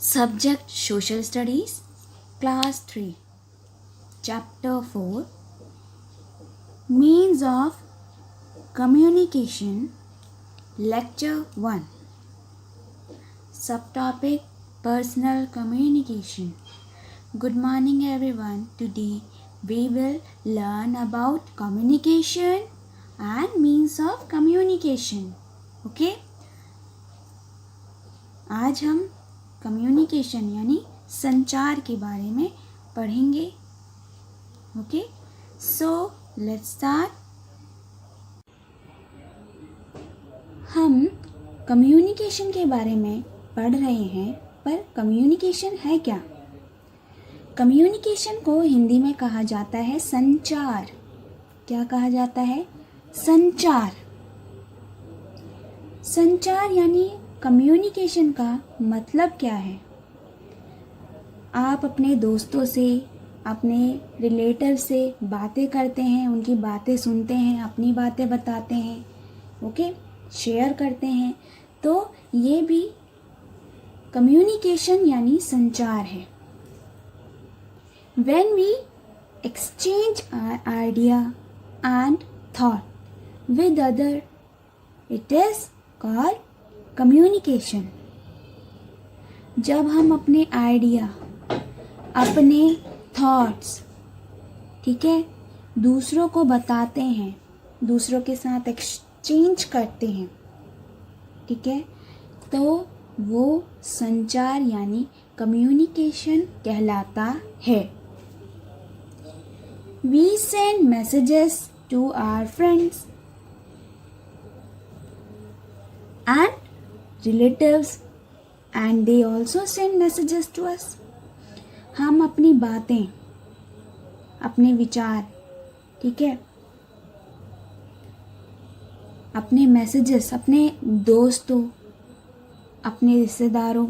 Subject Social Studies, Class 3, Chapter 4, Means of Communication, Lecture 1. Subtopic Personal Communication. Good morning everyone. Today we will learn about communication and means of communication. Okay? आज हम communication यानी संचार के बारे में पढ़ेंगे. Okay, so let's start. हम communication के बारे में पढ़ रहे हैं, पर कम्युनिकेशन है क्या? कम्युनिकेशन को हिंदी में कहा जाता है संचार. क्या कहा जाता है? संचार. संचार यानी कम्युनिकेशन का मतलब क्या है? आप अपने दोस्तों से, अपने रिलेटिव से बातें करते हैं, उनकी बातें सुनते हैं, अपनी बातें बताते हैं, ओके, शेयर करते हैं. तो ये भी कम्युनिकेशन यानी संचार है. When we exchange our idea and thought with other, it is called communication. जब हम अपने आइडिया, अपने थॉट्स, ठीक है, दूसरों को बताते हैं, दूसरों के साथ एक्सचेंज करते हैं, ठीक है, तो वो संचार यानी कम्युनिकेशन कहलाता है. We send messages to our friends and relatives and they also send messages to us. हम अपनी बातें, अपने विचार, ठीक है, अपने मैसेजेस अपने दोस्तों, अपने रिश्तेदारों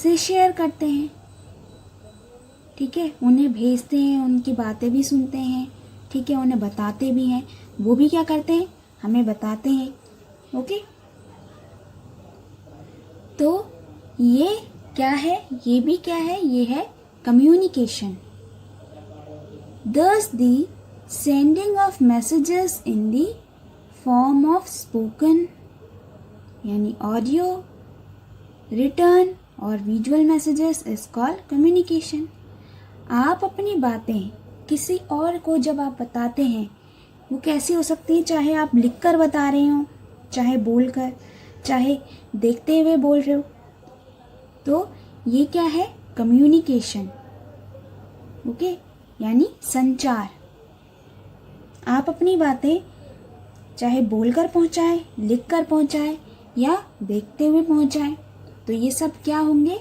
से शेयर करते हैं, ठीक है, उन्हें भेजते हैं, उनकी बातें भी सुनते हैं, ठीक है, उन्हें बताते भी हैं. वो भी क्या करते हैं? हमें बताते हैं. ओके, तो ये क्या है? ये भी क्या है? ये है communication. Thus the sending of messages in the form of spoken यानी ऑडियो, रिटर्न और visual messages is called communication. आप अपनी बातें किसी और को जब आप बताते हैं, वो कैसी हो सकती है? चाहे आप लिखकर बता रहे हो, चाहे बोलकर, चाहे देखते हुए बोल रहे हो. तो ये क्या है? कम्युनिकेशन. ओके, यानी संचार. आप अपनी बातें चाहे बोलकर पहुंचाए, लिखकर पहुंचाए या देखते हुए पहुंचाए, तो ये सब क्या होंगे?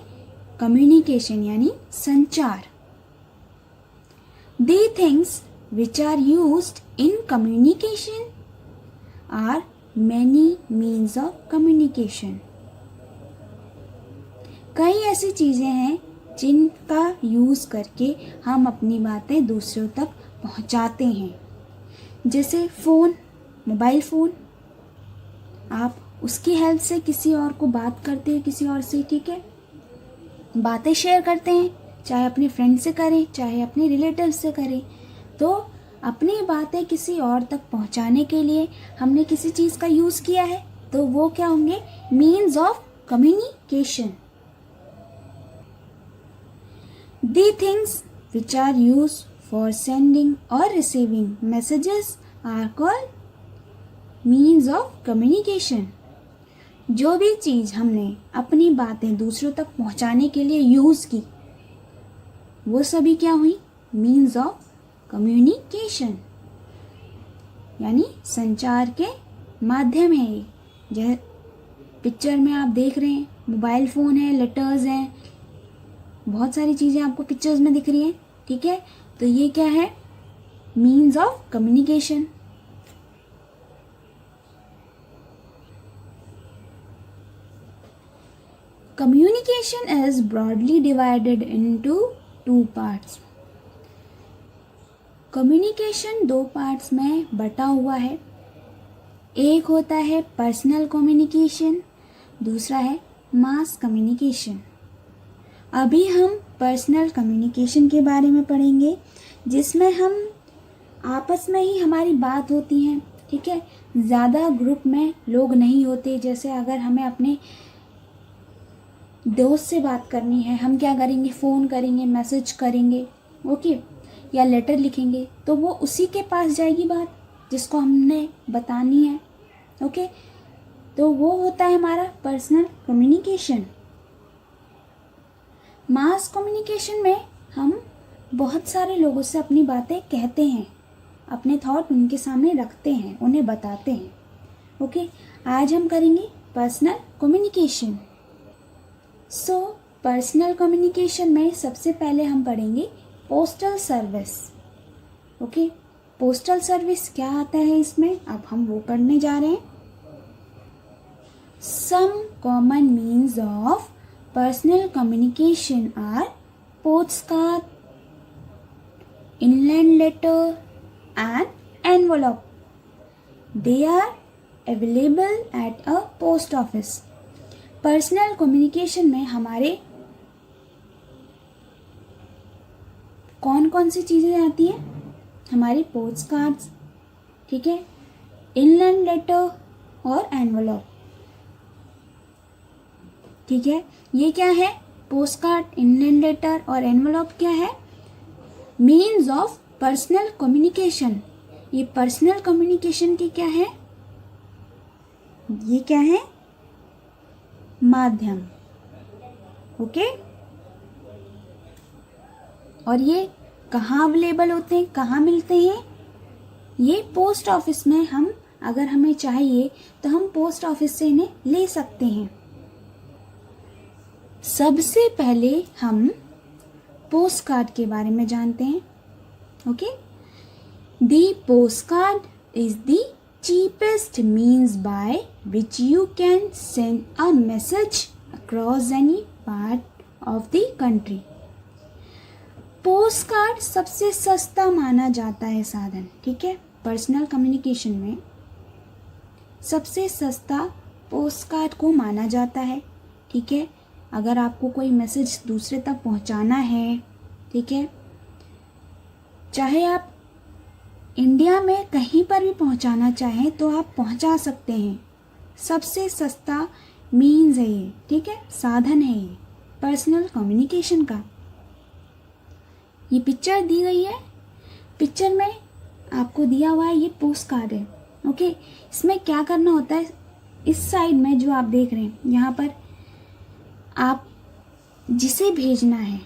कम्युनिकेशन यानी संचार. The things which are used in communication are many means of communication. कई ऐसी चीज़ें हैं जिनका यूज़ करके हम अपनी बातें दूसरों तक पहुंचाते हैं. जैसे फ़ोन, मोबाइल फ़ोन, आप उसकी हेल्प से किसी और को बात करते हैं, किसी और से, ठीक है, बातें शेयर करते हैं, चाहे अपने फ्रेंड से करें, चाहे अपने रिलेटिव से करें. तो अपनी बातें किसी और तक पहुंचाने के लिए हमने किसी चीज़ का यूज़ किया है, तो वो क्या होंगे? Means of communication. The things which are used for sending or receiving messages are called means of communication. जो भी चीज़ हमने अपनी बातें दूसरों तक पहुंचाने के लिए यूज़ की, वो सभी क्या हुई? मीन्स ऑफ कम्युनिकेशन यानी संचार के माध्यम है. ये जैसे पिक्चर में आप देख रहे हैं, मोबाइल फ़ोन है, लेटर्स हैं, बहुत सारी चीज़ें आपको पिक्चर्स में दिख रही हैं, ठीक है, तो ये क्या है? Means of communication. Communication is broadly divided into two parts. Communication दो पार्ट्स में बटा हुआ है. एक होता है पर्सनल कम्युनिकेशन, दूसरा है मास कम्युनिकेशन। अभी हम पर्सनल कम्युनिकेशन के बारे में पढ़ेंगे, जिसमें हम आपस में ही हमारी बात होती है, ठीक है। ज़्यादा ग्रुप में लोग नहीं होते। जैसे अगर हमें अपने दोस्त से बात करनी है, हम क्या करेंगे, फ़ोन करेंगे, मैसेज करेंगे, ओके, या लेटर लिखेंगे, तो वो उसी के पास जाएगी बात जिसको हमने बतानी है, ओके। तो वो होता है हमारा पर्सनल कम्युनिकेशन। मास कम्युनिकेशन में हम बहुत सारे लोगों से अपनी बातें कहते हैं, अपने थॉट उनके सामने रखते हैं, उन्हें बताते हैं, ओके। आज हम करेंगे personal communication. So personal communication में सबसे पहले हम पढ़ेंगे postal service, okay. Postal service क्या आता है इसमें, अब हम वो पढ़ने जा रहे हैं। Some common means of personal communication are postcard, inland letter and envelope. They are available at a post office. Personal communication में हमारे कौन कौन सी चीज़ें आती हैं, हमारी पोस्ट कार्ड्स, ठीक है, इनलैंड लेटर और एनवलप, ठीक है। ये क्या है, पोस्ट कार्ड, इनलैंड लेटर और एनवलप क्या है, मीन्स ऑफ पर्सनल कम्युनिकेशन। ये पर्सनल कम्युनिकेशन की क्या है, ये क्या है, माध्यम, ओके। और ये कहाँ अवेलेबल होते हैं, कहाँ मिलते हैं, ये पोस्ट ऑफिस में। हम अगर हमें चाहिए तो हम पोस्ट ऑफिस से इन्हें ले सकते हैं। सबसे पहले हम पोस्ट कार्ड के बारे में जानते हैं, okay. The post card is the cheapest means by which you can send a message across any part of the country. Post card सबसे सस्ता माना जाता है साधन, ठीक है। पर्सनल कम्युनिकेशन में सबसे सस्ता पोस्ट कार्ड को माना जाता है, ठीक है। अगर आपको कोई मैसेज दूसरे तक पहुंचाना है, ठीक है, चाहे आप इंडिया में कहीं पर भी पहुंचाना चाहें तो आप पहुंचा सकते हैं। सबसे सस्ता मीन्स है ये, ठीक है, साधन है ये पर्सनल कम्युनिकेशन का। ये पिक्चर दी गई है, पिक्चर में आपको दिया हुआ है ये पोस्ट कार्ड है, ओके। इसमें क्या करना होता है, इस साइड में जो आप देख रहे हैं, यहाँ पर आप जिसे भेजना है,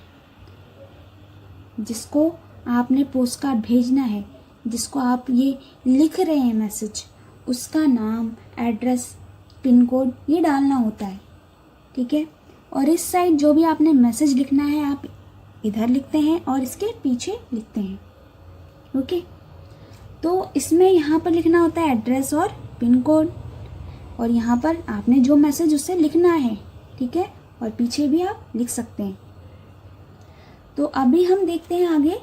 जिसको आपने पोस्ट कार्ड भेजना है, जिसको आप ये लिख रहे हैं मैसेज, उसका नाम, एड्रेस, पिन कोड ये डालना होता है, ठीक है। और इस साइड जो भी आपने मैसेज लिखना है आप इधर लिखते हैं और इसके पीछे लिखते हैं, ओके। तो इसमें यहाँ पर लिखना होता है एड्रेस और पिन कोड, और यहाँ पर आपने जो मैसेज उससे लिखना है, ठीक है, और पीछे भी आप लिख सकते हैं। तो अभी हम देखते हैं आगे।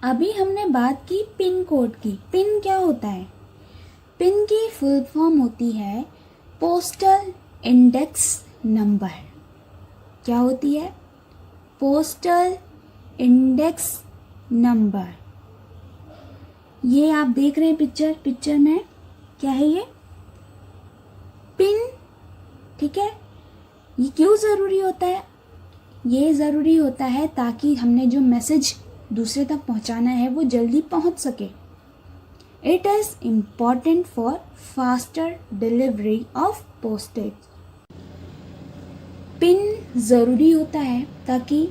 अभी हमने बात की पिन कोड की। पिन क्या होता है, पिन की फुल फॉर्म होती है पोस्टल इंडेक्स नंबर। क्या होती है, पोस्टल इंडेक्स नंबर। ये आप देख रहे हैं पिक्चर में क्या है, ये पिन, ठीक है। ये क्यों ज़रूरी होता है, ये ज़रूरी होता है ताकि हमने जो मैसेज दूसरे तक पहुंचाना है वो जल्दी पहुंच सके। It is important for faster delivery of postage. Pin ज़रूरी होता है ताकि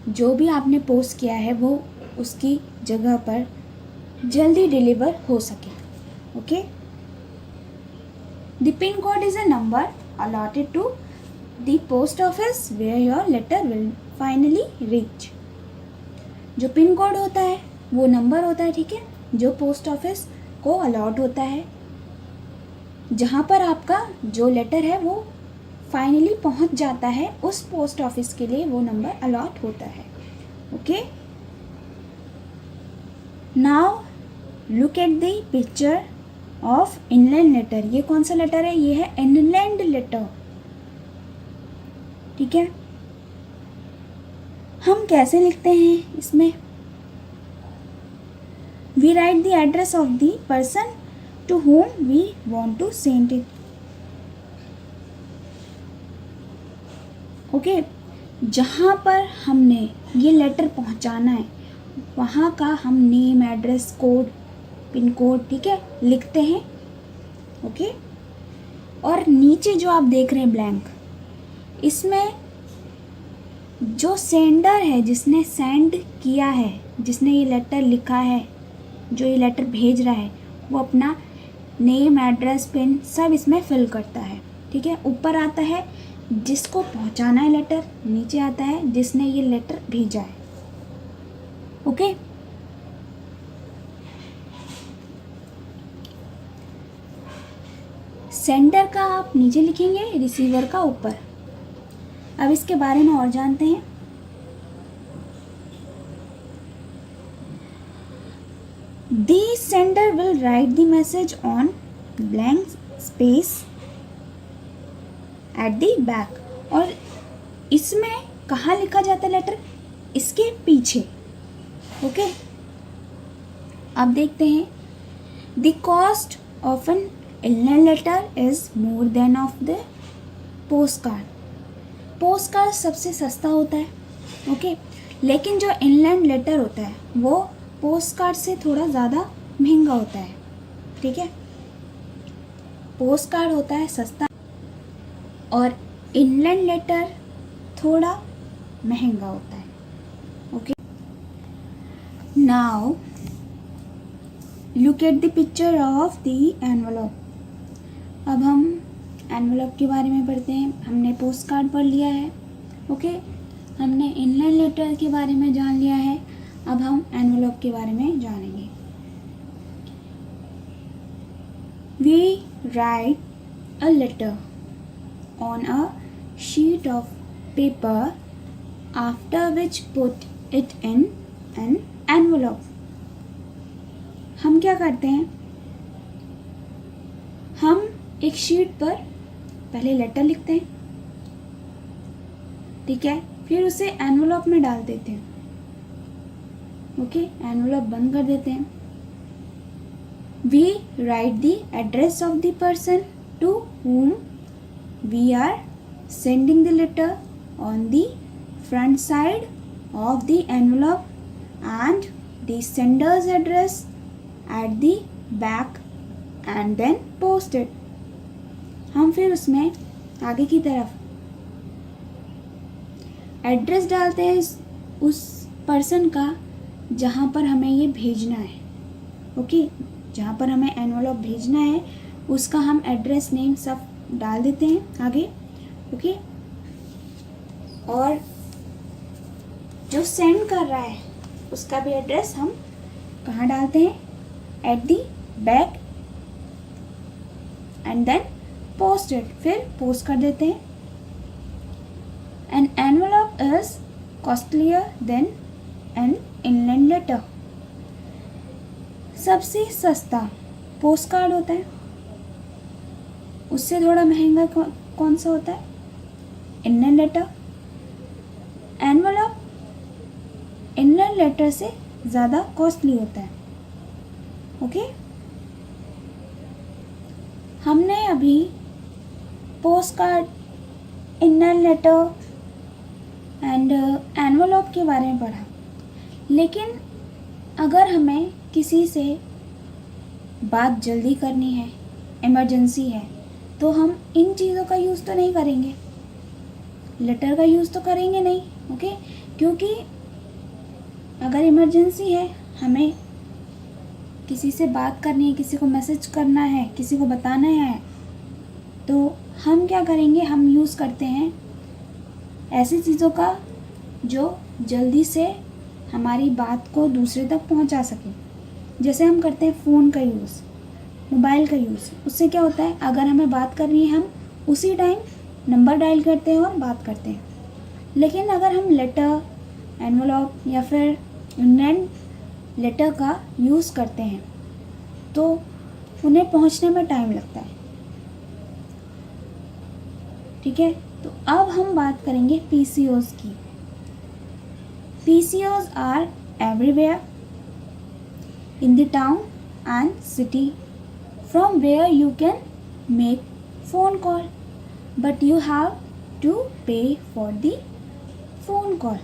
जो भी आपने पोस्ट किया है वो उसकी जगह पर जल्दी डिलीवर हो सके, okay. The pin code is a number allotted to the post office where your letter will finally reach. जो पिन कोड होता है वो नंबर होता है, ठीक है, जो पोस्ट ऑफिस को अलॉट होता है, जहाँ पर आपका जो लेटर है वो फाइनली पहुँच जाता है, उस पोस्ट ऑफिस के लिए वो नंबर अलॉट होता है, okay. Now look at the picture of inland letter. ये कौन सा लेटर है, ये है इनलैंड लेटर, ठीक है, हम कैसे लिखते हैं इसमें? We write the address of the person to whom we want to send it. Okay, जहाँ पर हमने ये लेटर पहुँचाना है वहाँ का हम name, address, code, pin code, ठीक है, लिखते हैं. ओके, और नीचे जो आप देख रहे हैं ब्लैंक, इसमें जो सेंडर है, जिसने सेंड किया है, जिसने ये लेटर लिखा है, जो ये लेटर भेज रहा है, वो अपना नेम, एड्रेस, पिन सब इसमें फिल करता है. ठीक है, ऊपर आता है जिसको पहुंचाना है लेटर, नीचे आता है जिसने ये लेटर भेजा है. ओके, सेंडर का आप नीचे लिखेंगे, रिसीवर का ऊपर. अब इसके बारे में और जानते हैं. The sender will write the message on blank space at the back. और इसमें कहाँ लिखा जाता है लेटर? इसके पीछे. ओके, अब देखते हैं. The cost of an inland letter is more than of the postcard. Postcard सबसे सस्ता होता है. ओके, लेकिन जो इनलैंड लेटर होता है वो पोस्टकार्ड से थोड़ा ज़्यादा महंगा होता है. ठीक है, पोस्टकार्ड होता है सस्ता और इनलैंड लेटर थोड़ा महंगा होता है. Okay, now look at the picture of the envelope. अब हम एनवलप के बारे में पढ़ते हैं. हमने पोस्ट कार्ड पढ़ लिया है. ओके, हमने इनलैंड लेटर के बारे में जान लिया है. अब हम एनवलप के बारे में जानेंगे. We write a letter on a sheet of paper after which put it in an envelope. हम क्या करते हैं? हम एक शीट पर पहले लेटर लिखते हैं. ठीक है, फिर उसे एनवलप में डाल देते हैं. ओके, एनवलप बंद कर देते हैं. We write the address of the person to whom we are sending the letter on the front side of the envelope and the sender's address at the back and then post it. हम फिर उसमें आगे की तरफ address डालते हैं उस person का जहाँ पर हमें ये भेजना है. ओके, जहाँ पर हमें एनवलप भेजना है उसका हम एड्रेस, नेम सब डाल देते हैं आगे. ओके, और जो सेंड कर रहा है उसका भी एड्रेस हम कहाँ डालते हैं? At the back and then post it. फिर पोस्ट कर देते हैं. An envelope is costlier than an inland letter. सबसे सस्ता पोस्ट कार्ड होता है. उससे थोड़ा महंगा कौन सा होता है? Inland letter. Envelope inland letter से ज़्यादा कॉस्टली होता है. ओके, हमने अभी post card, inland letter and envelope के बारे में पढ़ा. लेकिन अगर हमें किसी से बात जल्दी करनी है, इमरजेंसी है, तो हम इन चीज़ों का यूज़ तो नहीं करेंगे. लेटर का यूज़ तो करेंगे नहीं. ओके, क्योंकि अगर इमरजेंसी है, हमें किसी से बात करनी है, किसी को मैसेज करना है, किसी को बताना है, तो हम क्या करेंगे? हम यूज़ करते हैं ऐसी चीज़ों का जो जल्दी से हमारी बात को दूसरे तक पहुंचा सके. जैसे हम करते हैं फ़ोन का यूज़, मोबाइल का यूज़. उससे क्या होता है? अगर हमें बात करनी है, हम उसी टाइम नंबर डायल करते हैं और बात करते हैं. लेकिन अगर हम लेटर, एनवलप या फिर इनलैंड लेटर का यूज़ करते हैं तो उन्हें पहुंचने में टाइम लगता है. ठीक है, तो अब हम बात करेंगे PCOs की। PCOs are everywhere in the town and city from where you can make phone call, but you have to pay for the phone call।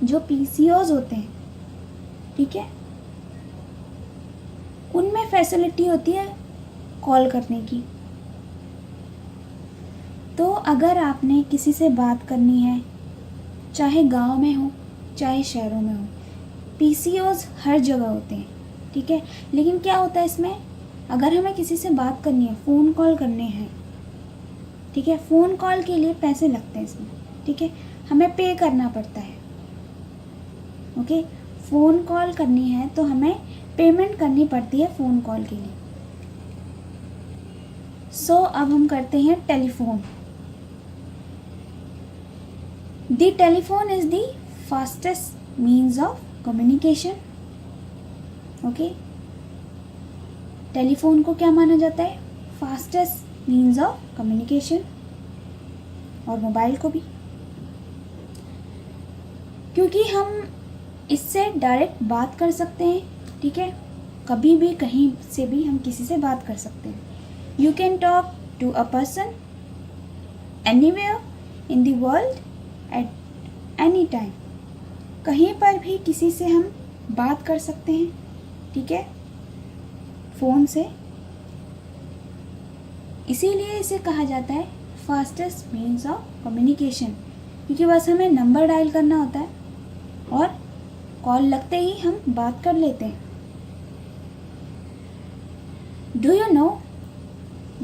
जो PCOs होते हैं, ठीक है, उनमें फैसिलिटी होती है कॉल करने की। तो अगर आपने किसी से बात करनी है, चाहे गांव में हो चाहे शहरों में हो, PCOs हर जगह होते हैं, ठीक है। लेकिन क्या होता है इसमें, अगर हमें किसी से बात करनी है, फ़ोन कॉल करने हैं, ठीक है, फ़ोन कॉल के लिए पैसे लगते हैं इसमें, ठीक है, हमें पे करना पड़ता है। ओके, फ़ोन कॉल करनी है तो हमें पेमेंट करनी पड़ती है फ़ोन कॉल के लिए। सो अब हम करते हैं telephone. The telephone is the fastest means of communication. Okay, telephone को क्या माना जाता है, फास्टेस्ट मीन्स ऑफ कम्युनिकेशन, और मोबाइल को भी, क्योंकि हम इससे डायरेक्ट बात कर सकते हैं, ठीक है, कभी भी कहीं से भी हम किसी से बात कर सकते हैं। You can talk to a person anywhere in the world at any time. कहीं पर भी किसी से हम बात कर सकते हैं, ठीक है, फ़ोन से। इसीलिए इसे कहा जाता है फास्टेस्ट मीन्स ऑफ कम्युनिकेशन, क्योंकि बस हमें नंबर डायल करना होता है और कॉल लगते ही हम बात कर लेते हैं। Do you know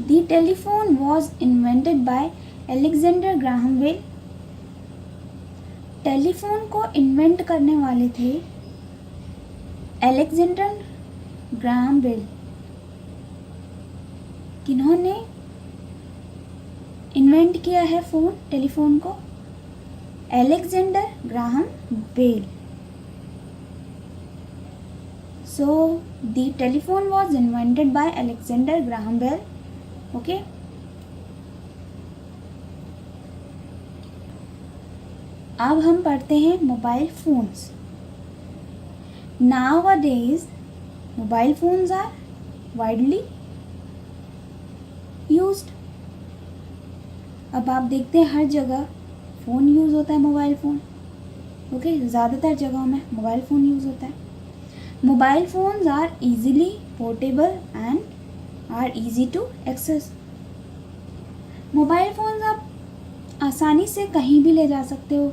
the telephone was invented by Alexander Graham Bell. Telephone को इन्वेंट करने वाले थे अलेक्जेंडर ग्राहम बेल। किन्होंने इन्वेंट किया है टेलीफोन को, Alexander Graham Bell. So the telephone was invented by Alexander Graham Bell. Okay. अब हम पढ़ते हैं mobile phones. Nowadays mobile phones are widely used। अब आप देखते हैं हर जगह फ़ोन यूज़ होता है, मोबाइल फ़ोन। ओके, ज़्यादातर जगहों में मोबाइल फ़ोन यूज़ होता है। Mobile phones are easily portable and are easy to access. Mobile phones आप आसानी से कहीं भी ले जा सकते हो,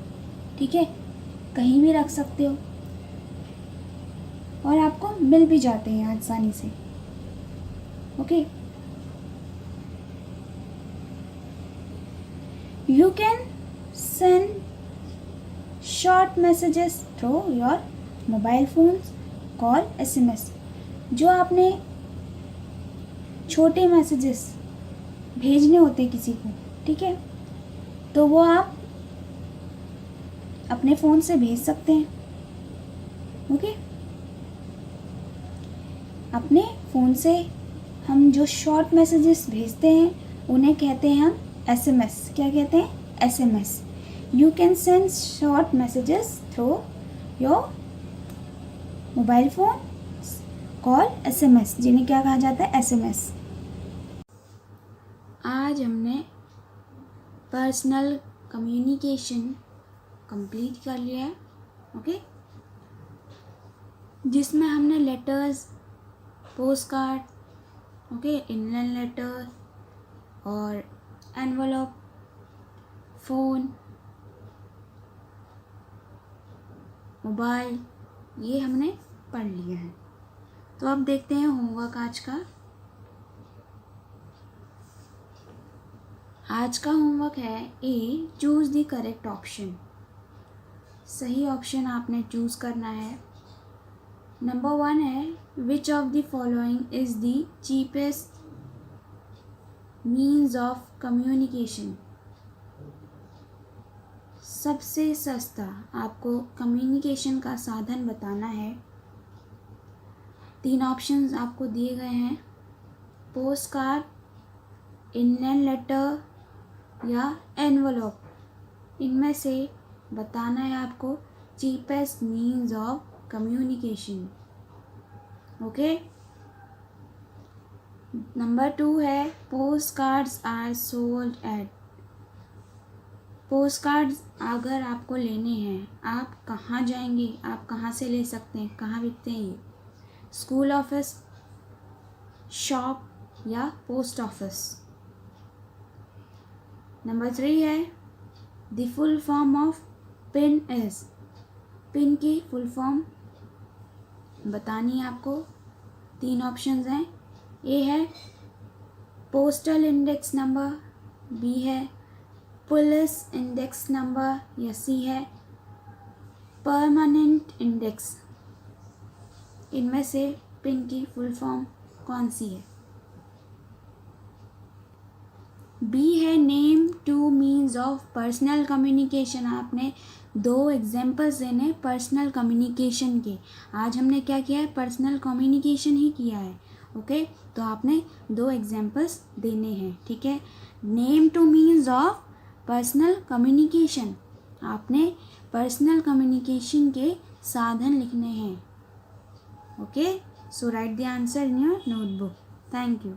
ठीक है, कहीं भी रख सकते हो और आपको मिल भी जाते हैं आसानी से। Okay, you can send short messages through your mobile phones, call, SMS। जो आपने छोटे मैसेजेस भेजने होते हैं किसी को, ठीक है, तो वो आप अपने फ़ोन से भेज सकते हैं। ओके, अपने फ़ोन से हम जो शॉर्ट मैसेजेस भेजते हैं उन्हें कहते हैं हम SMS। क्या कहते हैं, SMS। You can send short messages through your mobile phone, call, SMS, जिन्हें क्या कहा जाता है, SMS। आज हमने पर्सनल कम्युनिकेशन कंप्लीट कर लिया है। ओके, जिसमें हमने letters, post card, okay, inland letter और एनवलप, फ़ोन, मोबाइल, ये हमने पढ़ लिया है। तो अब देखते हैं होमवर्क आज का। आज का होमवर्क है ए, चूज़ द करेक्ट ऑप्शन। सही ऑप्शन आपने चूज़ करना है। नंबर 1 है, which of the following is the cheapest means of communication. सबसे सस्ता आपको कम्युनिकेशन का साधन बताना है। 3 ऑप्शंस आपको दिए गए हैं, पोस्ट कार्ड, इनलैंड लेटर या एनवलप, इनमें से बताना है आपको cheapest means of communication. Okay. Number 2 है post cards are sold at. Post cards अगर आपको लेने हैं, आप कहाँ जाएंगे, आप कहाँ से ले सकते हैं, कहाँ बिकते हैं ये? स्कूल ऑफिस, शॉप या पोस्ट ऑफिस। नंबर 3 है the full form of pin is. Pin की फुल फॉर्म बतानी है आपको। 3 ऑप्शंस हैं। ए है पोस्टल इंडेक्स नंबर, बी है पुलिस इंडेक्स नंबर या सी है परमानेंट इंडेक्स। इनमें से पिन की फुल फॉर्म कौन सी है? बी है name two means of personal communication. आपने 2 एग्जाम्पल्स देने पर्सनल कम्युनिकेशन के। आज हमने क्या किया है? पर्सनल कम्युनिकेशन ही किया है। ओके, तो आपने 2 एग्जाम्पल्स देने हैं। ठीक है, name two means of personal communication, आपने पर्सनल कम्युनिकेशन के साधन लिखने हैं। Okay, so right the answer in your notebook. Thank you.